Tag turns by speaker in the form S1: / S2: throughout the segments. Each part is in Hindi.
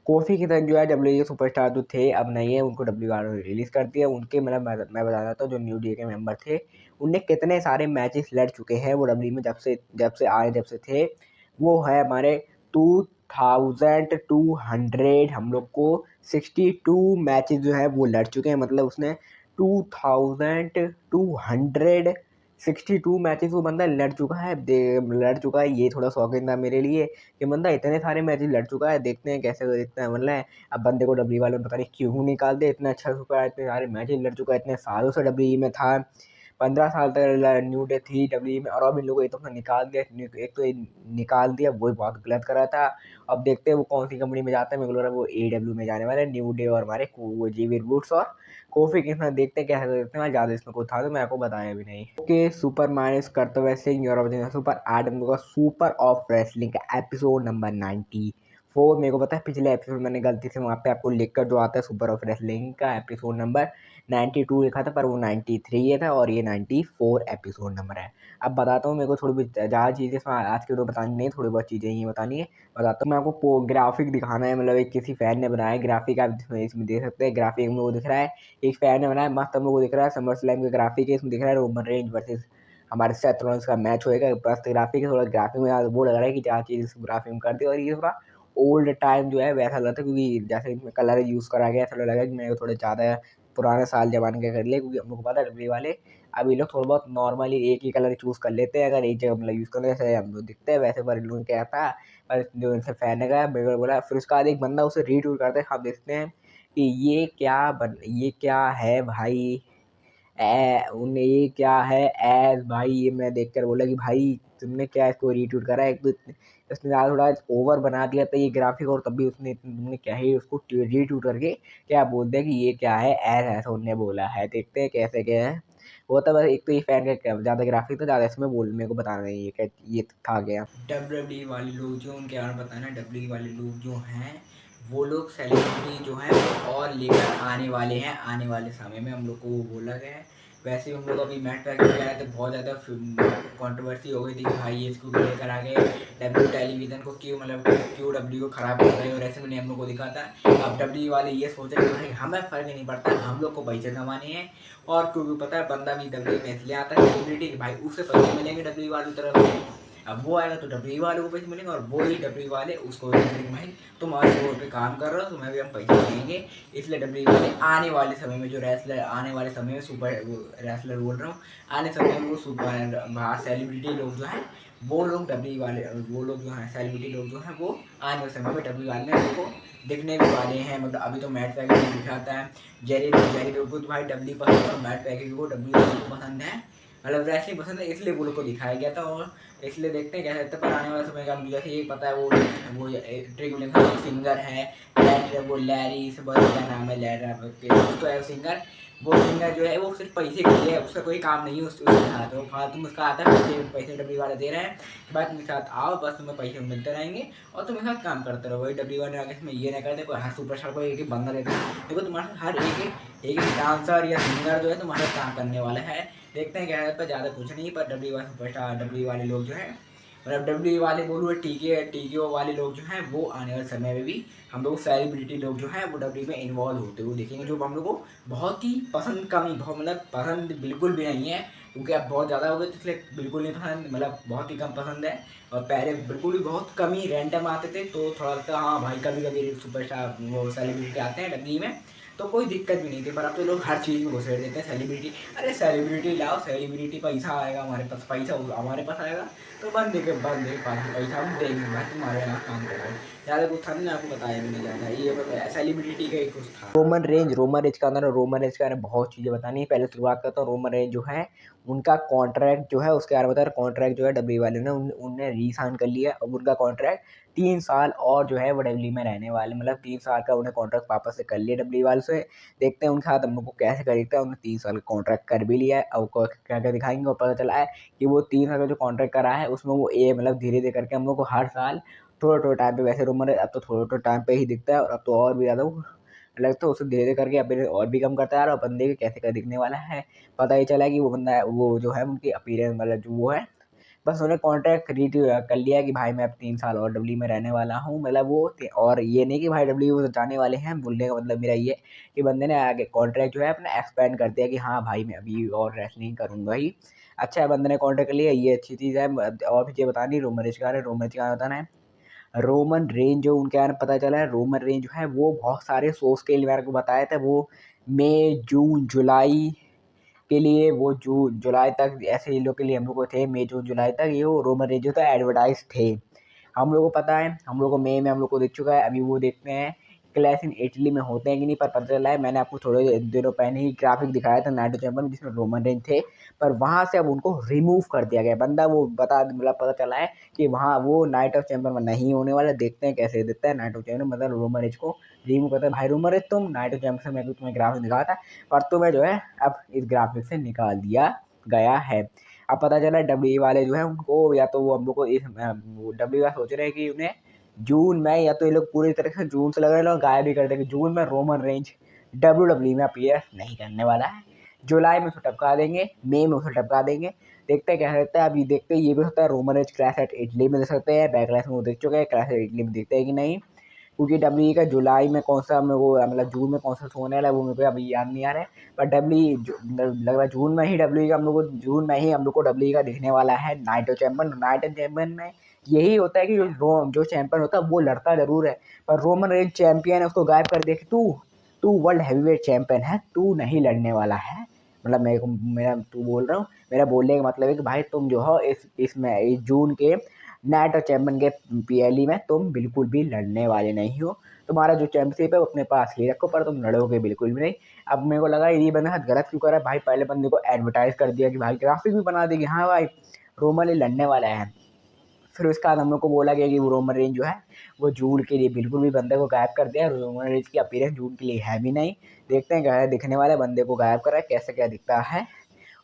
S1: कोफी किनन जो है डब्ल्यूडब्ल्यूई सुपरस्टार जो थे अब नहीं है, उनको डब्ल्यूडब्ल्यूई ने रिलीज कर दिया। उनके मतलब मैं बता देता हूँ, जो न्यू डे के मेंबर थे उनने कितने सारे मैचेस लड़ चुके हैं वो डब्ल्यूडब्ल्यूई में जब से थे। वो है हमारे 2200 हम लोग को 62 मैचेस जो है वो लड़ चुके हैं। मतलब उसने 2262 मैचेस वो बंदा लड़ चुका है। ये थोड़ा शौकिंग था मेरे लिए कि बंदा इतने सारे मैचेस लड़ चुका है। देखते हैं कैसे देखते हैं, मतलब अब बंदे को डब्ल्यू वालों ने पता नहीं क्यों निकाल दे। इतना अच्छा सुपर, इतने सारे मैचेस लड़ चुका है, इतने सालों से डब्ल्यू में था, 15 साल तक न्यू डे थी डब्ल्यू में, और अब इन लोगों को एक तो निकाल दिया। एक तो ये निकाल दिया, वही बहुत गलत करा था। अब देखते हैं वो कौन सी कंपनी में जाता है। मेरे को लग रहा है वो AEW में जाने वाला है, न्यू डे और हमारे वो जीवी रूट्स और कोफी किंग्स। देखते हैं क्या देखते हैं, ज़्यादा इसमें कुछ था तो मैं आपको बताया भी नहीं। ओके, सुपर माइनस कर्तव्य सिंह यूरोप सुपर एडम का सुपर ऑफ रेसलिंग का एपिसोड नंबर 94। मेरे को पता है पिछले एपिसोड मैंने गलती से वहाँ पे आपको लिखकर जो आता है सुपर ऑफ रेसलिंग का एपिसोड नंबर 92 लिखा था, पर वो 93 ये था और ये 94 एपिसोड नंबर है। अब बताता हूँ, मेरे को थोड़ी बहुत ज़्यादा चीज़ें इसमें आज के वीडियो बतानी नहीं, थोड़ी बहुत चीज़ें ही बतानी है। बताता हूँ मैं आपको, ग्राफिक दिखाना है, मतलब एक किसी फैन ने बनाया है ग्राफिक, आप इसमें देख सकते हैं। ग्राफिक में वो दिख रहा है, एक फैन ने बनाया मस्त, हम लोग को दिख रहा है समर स्लैम का ग्राफिक है। इसमें दिख रहा है रोमन रेंज वर्सेस हमारे सेथ रॉलिंस का मैच होएगा। बस ग्राफिक है, थोड़ा ग्राफिक में वो लग रहा है कि क्या चीज़ ग्राफिक में कर दी, और ये थोड़ा ओल्ड टाइम जो है वैसा लगता है, क्योंकि जैसे इसमें कलर यूज़ करा गया, थोड़ा लगा कि मैं थोड़े ज़्यादा पुराने साल जमाने के कर लिए, क्योंकि हम लोग को पता है डब्ल्यू वाले अब ये लोग थोड़ा बहुत नॉर्मली एक ही कलर चूज़ कर लेते हैं। अगर एक जगह मतलब यूज़ करते हैं जैसे हम लोग दिखते हैं वैसे, पर इन लोगों ने क्या था, पर जो इनसे फैन है मेरे को बोला, फिर उसके बाद एक बंदा उसे रीट्वीट करते हैं। हम देखते हैं कि ये क्या है भाई, उन्हें ये क्या है एज भाई। ये मैं देखकर बोला कि भाई तुमने क्या इसको रीट्वीट करा है, एक तो इसने ज़्यादा थोड़ा ओवर बना दिया था ये ग्राफिक, और तब भी तुमने क्या ही उसको रीट्वीट करके क्या बोल दिया कि ये क्या है एज, ऐसा उनने बोला है। देखते हैं कैसे क्या है। वो तो बस एक तो ये फैन का ज़्यादा ग्राफिक, तो ज़्यादा इसमें बोल मेरे को बताना नहीं है क्या ये था गया। डब्ल्यू वाले लोग जो उनके बारे में बताना, डब्ल्यू वाले लोग जो हैं वो लोग सेलिब्रिटी जो है और लेकर आने वाले हैं, आने वाले समय में हम लोग को वो बोला गया है। वैसे हम लोग अभी मैट पैक में आए तो बहुत ज़्यादा कंट्रोवर्सी हो गई थी कि भाई ये इसको लेकर आ गए डब्ल्यू टेलीविज़न को, क्यों मतलब क्यों डब्ल्यू को ख़राब कर रहे हो, और ऐसे मैंने हम लोग को दिखा था। अब डब्ल्यू वाले ये सोच रहे हैं कि भाई हमें फ़र्क नहीं पड़ता, हम लोग को पैसे कमाने हैं। और क्योंकि पता है बंदा भी डब्ल्यू में इसलिए आता है सेलिब्रिटी कि भाई उसे पैसे मिलेंगे डब्ल्यू वालों की तरफ से। अब वो आएगा तो डब्ल्यू वालों को पैसे मिलेंगे, और वो ही डब्ल्यू वाले उसको बोलेंगे भाई तुम हमारे शो पे काम कर रहे हो, तुम्हें भी हम पैसे देंगे। इसलिए डब्ल्यू वाले आने वाले समय में जो रेसलर, आने वाले समय में सुपर रेसलर बोल रहा हूँ, आने समय में वो सुपर बाहर सेलिब्रिटी लोग जो हैं वो लोग डब्ल्यू वाले, वो लोग जो हैं सेलिब्रिटी लोग जो हैं वो आने वाले समय में डब्ल्यू वाले में उनको दिखने भी वाले हैं। मतलब अभी तो मैट पैकेज दिखाता है जेरी लोग को, तो भाई डब्ल्यू पसंद है और मैट पैकेज को डब्ल्यू पसंद है, मतलब रेसलिंग पसंद है, इसलिए वो लोग को दिखाया गया था। और इसलिए देखते हैं क्या कहते हैं, पर आने वाले समय का मुझे जैसे ये पता है वो ट्रिक विलियम्स सिंगर है, वो लैरी से बहुत क्या नाम है, लैरी तो है सिंगर। वो सिंगर जो है वो सिर्फ पैसे के लिए है, उसका कोई काम नहीं है उसके साथ, वो फालतू में उसका आता है, पैसे पैसे डब्ल्यू वाले दे रहे हैं, बात मेरे साथ आओ बस तुम्हें पैसे मिलते रहेंगे और तुम मेरे साथ काम करते रहो। वही डब्ल्यू वाले आगे इसमें ये ना कर दे, कोई हर सुपरस्टार को एक बंदा देता है, देखो तुम्हारे साथ हर एक डांसर या सिंगर जो है तुम्हारा काम करने वाला है। देखते हैं क्या है, पर ज़्यादा कुछ नहीं, पर डब्ल्यू वाले सुपरस्टार डब्ल्यू वाले लोग जो हैं, मतलब डब्ल्यू वाले बोलूँ टीके वाले लोग जो हैं वो आने वाले समय में भी हम लोग सेलिब्रिटी लोग जो हैं वो डब्ल्यू में इन्वॉल्व होते हुए देखेंगे, जो हम लोग को बहुत ही पसंद कमी, बहुत मतलब पसंद बिल्कुल भी नहीं है, क्योंकि अब बहुत ज़्यादा हो गए तो इसलिए बिल्कुल नहीं पसंद, मतलब बहुत ही कम पसंद है। और पहले बिल्कुल भी बहुत कम ही रैंडम आते थे, तो थोड़ा लगता हाँ भाई कभी कभी सुपरस्टार वो सेलिब्रिटी आते हैं डब्ल्यू में तो कोई दिक्कत भी नहीं थी। पर अब तो लोग हर चीज़ में घुसेड़ देते हैं सेलिब्रिटी, अरे सेलिब्रिटी लाओ, सेलिब्रिटी पैसा आएगा हमारे पास, पैसा हमारे पास आएगा तो बंद दे पास पैसा हम देंगे भाई, तुम्हारे यहाँ काम करो। ज़्यादा कुछ था नहीं, आपको बताया भी नहीं जाता, ये सेलिब्रिटी का ही कुछ था। रोमन रेंज का अंदर, रोमन रेंज के बारे में बहुत चीज़ें बतानी है। पहले शुरुआत करता हूँ, रोमन रेंज जो है उनका कॉन्ट्रैक्ट जो है उसके बारे में बता रहा, कॉन्ट्रैक्ट जो है डब्ल्यू वाले ने उनने री-साइन कर लिया। अब उनका कॉन्ट्रैक्ट 3 साल और जो है वो डब्ल्यू में रहने वाले, मतलब 3 साल का उन्हें कॉन्ट्रैक्ट वापस से कर लिया डब्ल्यू वाले से। देखते हैं उनके साथ हम लोग को कैसे खरीदता है। उन्होंने 3 साल का कॉन्ट्रैक्ट कर भी लिया है, अब क्या क्या दिखाएंगे, और पता चला है कि वो 3 साल का जो कॉन्ट्रैक्ट करा है उसमें वो ये मतलब धीरे धीरे करके हम लोग को हर साल थोड़ा थोड़ा टाइम पे, वैसे रूमर अब तो थोड़ा थोड़ा टाइम पे ही दिखता है, और अब तो और भी ज़्यादा वो लगता है, उसे धीरे धीरे करके अपने और भी कम करता है, और बंदे के कैसे क्या दिखने वाला है। पता ही चला कि वो बंदा वो जो है उनकी अपीयरेंस मतलब जो वो है बस उन्होंने कॉन्ट्रैक्ट कर लिया कि भाई मैं अब 3 साल और डब्ल्यू में रहने वाला हूँ। मतलब वो और ये नहीं कि भाई डब्ल्यू जाने वाले हैं, बोलने का मतलब मेरा ये है कि बंदे ने आगे कॉन्ट्रैक्ट जो है अपना एक्सपेंड कर दिया कि हाँ भाई मैं अभी और रेसलिंग करूँगा ही। अच्छा है बंदे ने कॉन्ट्रैक्ट कर लिया, ये अच्छी चीज़ है। और भी चीज़ बतानी रोमन रेंज के बारे में, रोमन रेंज का बताना है। रोमन रेंज जो उनके बारे में पता चला है, रोमन रेंज जो है वो बहुत सारे शोज़ के लिए मेरे को बताया था, वो मई, जून, जुलाई के लिए, वो जून जुलाई तक ऐसे ही लोग के लिए हम लोग को थे, मई, जून, जुलाई तक ये वो रोमन रेंज जो था एडवर्टाइज़ थे। हम लोगों को पता है, हम लोग को मई में हम लोग को दिख चुका है। अभी वो देखते हैं क्लैश इन इटली में होते हैं कि नहीं, पर पता चला है मैंने आपको थोड़े दिनों पहले ही ग्राफिक दिखाया था नाइट ऑफ चैंपियन में जिसमें रोमन रेंज थे, पर वहाँ से अब उनको रिमूव कर दिया गया। बंदा वो मतलब पता चला है कि वहाँ वो नाइट ऑफ चैंपियन में नहीं होने वाला। देखते हैं कैसे देता है नाइट ऑफ चैंपियन, मतलब रोमन रेंज को रिमूव करता है। भाई रोमन रेंज तुम नाइट ऑफ चैंपियन से मैं तुम्हें ग्राफिक दिखाया था, पर तुम्हें जो है अब इस ग्राफिक से निकाल दिया गया है। अब पता चला डब्ल्यू वाले जो है उनको, या तो वो हम लोग को इस डब्ल्यू का सोच रहे हैं कि उन्हें जून में, या तो ये लोग पूरी तरह से जून से लग रहे हैं गायब भी कर देंगे। जून में रोमन रेंज डब्ल्यू में अपीयर नहीं करने वाला है। जुलाई में उसे टपका देंगे, मई में उसे टपका देंगे। देखते हैं क्या रहता है। अभी देखते हैं, ये भी होता है Roman range crash at Italy में देख सकते हैं, बैकलैश में वो देख चुके हैं, क्रैश एट इटली में देखते हैं कि नहीं, क्योंकि डब्ल्यू का जुलाई में कौन सा मेरे को, मतलब जून में कौन सा शो होने वाला है वो मेरे को अभी याद नहीं आ रहा है। पर लग रहा है जून में ही डब्ल्यू का हम लोग को, जून में ही हम लोग को डब्ल्यू का दिखने वाला है night of champion. Night of champion में यही होता है कि जो चैंपियन होता है वो लड़ता जरूर है, पर रोमन रेंज चैंपियन है उसको गायब कर दे कि तू तू वर्ल्ड हैवीवेट चैंपियन है, तू नहीं लड़ने वाला है। मतलब मेरा तू बोल रहा हूँ, मेरा बोलने का मतलब है कि भाई तुम जो हो इस जून के नाइट ऑफ चैंपियन के पीएलई में तुम बिल्कुल भी लड़ने वाले नहीं हो। तुम्हारा जो चैंपियनशिप है वो अपने पास ही रखो, पर तुम लड़ोगे बिल्कुल भी नहीं। अब मेरे को लगा ये बंदा गलत क्यों कर रहा है भाई, पहले बंदे को एडवर्टाइज कर दिया कि भाई ग्राफिक भी बना देगी हाँ भाई रोमन लड़ने वाला है। फिर उसके बाद हम लोग को बोला गया कि वो रोमन रेंज जो है वो जून के लिए बिल्कुल भी बंदे को गायब कर दिया। रोमन रेंज की अपीयरेंस जून के लिए है भी नहीं। देखते हैं क्या दिखने वाले बंदे को गायब कर रहा है, कैसे क्या दिखता है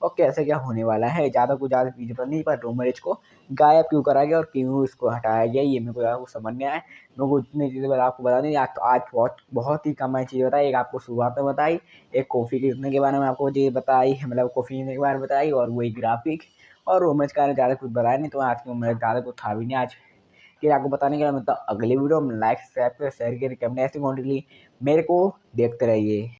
S1: और कैसे क्या होने वाला है। ज़्यादा चीज़ें पर नहीं, पर रोमन रेंज को गायब क्यों करा गया और क्यों इसको हटाया गया ये मेरे को यार समझ नहीं आया। मेरे को इतनी चीज़ें आपको बता दें, आज तो आज बहुत बहुत ही कम चीज़ें बताई। एक आपको शुरुआत में बताई, एक कॉफ़ी खरीदने के बारे में आपको चीज़ बताई, मतलब कॉफ़ी पीने के बारे में बताई, और वही ग्राफिक और रोमेश का ज़्यादा कुछ बताया नहीं। तो आज की मेरा ज़्यादा कुछ था भी नहीं आज कि आपको बताने के लिए। मतलब अगली वीडियो में लाइक सब्सक्राइब शेयर करके अपने ऐसी क्वांटिटी मेरे को देखते रहिए।